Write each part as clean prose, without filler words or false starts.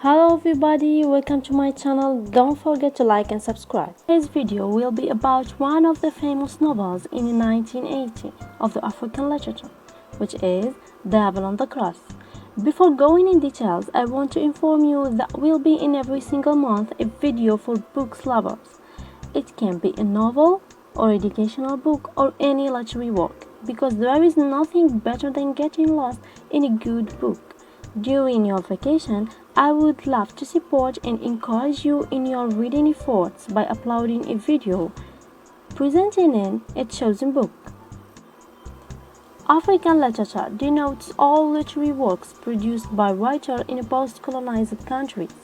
Hello everybody, welcome to my channel. Don't forget to like and subscribe. Today's video will be about one of the famous novels in 1980 of the African literature, which is Devil on the Cross. Before going in details, I want to inform you that will be in every single month a video for books lovers. It can be a novel or educational book or any literary work, because there is nothing better than getting lost in a good book. During your vacation, I would love to support and encourage you in your reading efforts by uploading a video presenting a chosen book. African literature denotes all literary works produced by writers in post-colonized countries.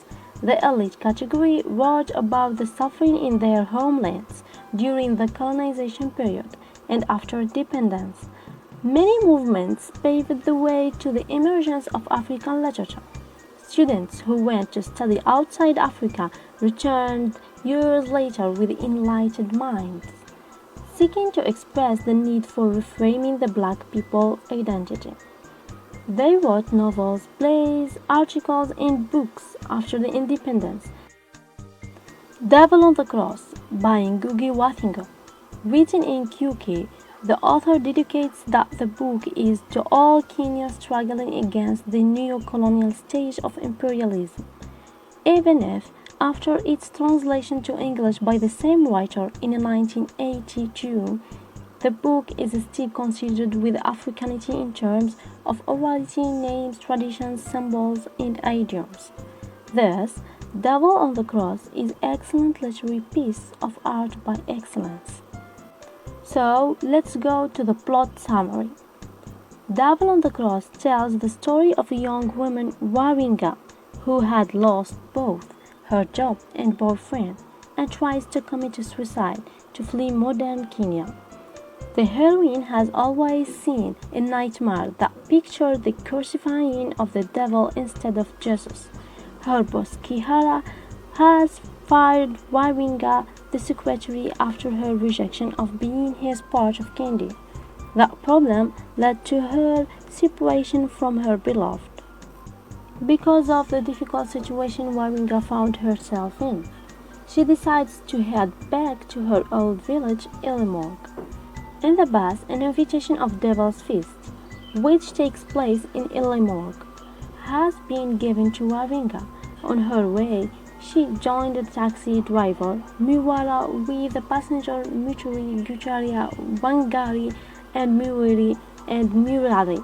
The elite category wrote about the suffering in their homelands during the colonization period and after independence. Many movements paved the way to the emergence of African literature. Students who went to study outside Africa returned years later with enlightened minds, seeking to express the need for reframing the black people identity. They wrote novels, plays, articles, and books after the independence. Devil on the Cross by Ngugi, written in Ngugi. The author dedicates the book is to all Kenyans struggling against the neo-colonial stage of imperialism, even if, after its translation to English by the same writer in 1982, the book is still considered with Africanity in terms of orality, names, traditions, symbols, and idioms. Thus, Devil on the Cross is an excellent literary piece of art by excellence. So, let's go to the plot summary. Devil on the Cross tells the story of a young woman, Waringa, who had lost both her job and boyfriend and tries to commit suicide to flee modern Kenya. The heroine has always seen a nightmare that pictured the crucifying of the devil instead of Jesus. Her boss Kihara has fired Waringa, the secretary, after her rejection of being his part of Candy. That problem led to her separation from her beloved. Because of the difficult situation Waringa found herself in, she decides to head back to her old village, Ilimog. In the bus, an invitation of Devil's Feast, which takes place in Ilimog, has been given to Waringa. On her way, she joined the taxi driver, Miwara, with the passenger Muturi, Gucharia, Wangari, and Miwiri and Murari.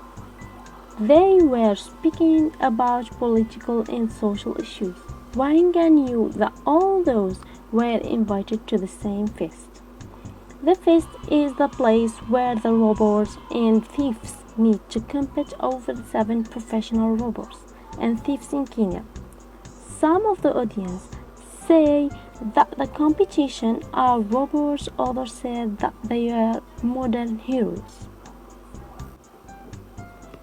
They were speaking about political and social issues. Waringa knew that all those were invited to the same feast. The feast is the place where the robbers and thieves meet to compete over the 7 professional robbers and thieves in Kenya. Some of the audience say that the competition are robbers, others say that they are modern heroes.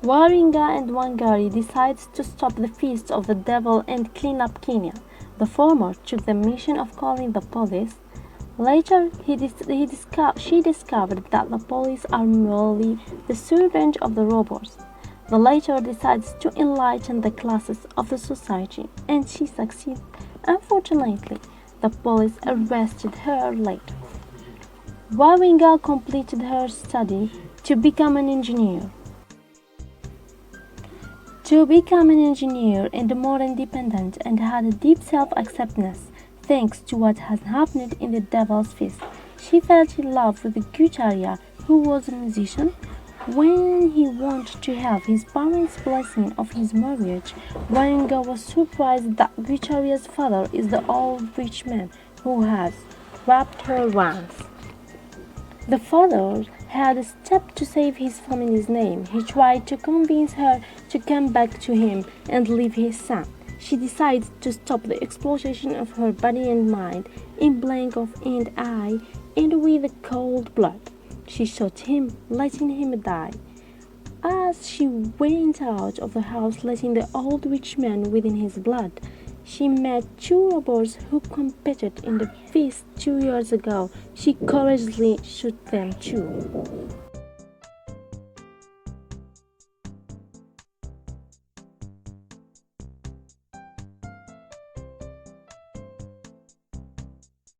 Waringa and Wangari decides to stop the feast of the devil and clean up Kenya. The former took the mission of calling the police. Later, she discovered that the police are merely the servant of the robbers. The latter decides to enlighten the classes of the society, and she succeeds. Unfortunately, the police arrested her later. Waringa completed her study to become an engineer. And more independent, and had a deep self-acceptance thanks to what has happened in the Devil's Feast. She fell in love with Gucharia, who was a musician. When he wanted to have his parents' blessing of his marriage, Waringa was surprised that Gucharia's father is the old rich man who has robbed her once. The father had a step to save his family's name. He tried to convince her to come back to him and leave his son. She decides to stop the exploitation of her body and mind in blink of an eye and with cold blood. She shot him, letting him die. As she went out of the house, letting the old rich man within his blood, she met 2 robbers who competed in the feast 2 years ago. She courageously shot them too.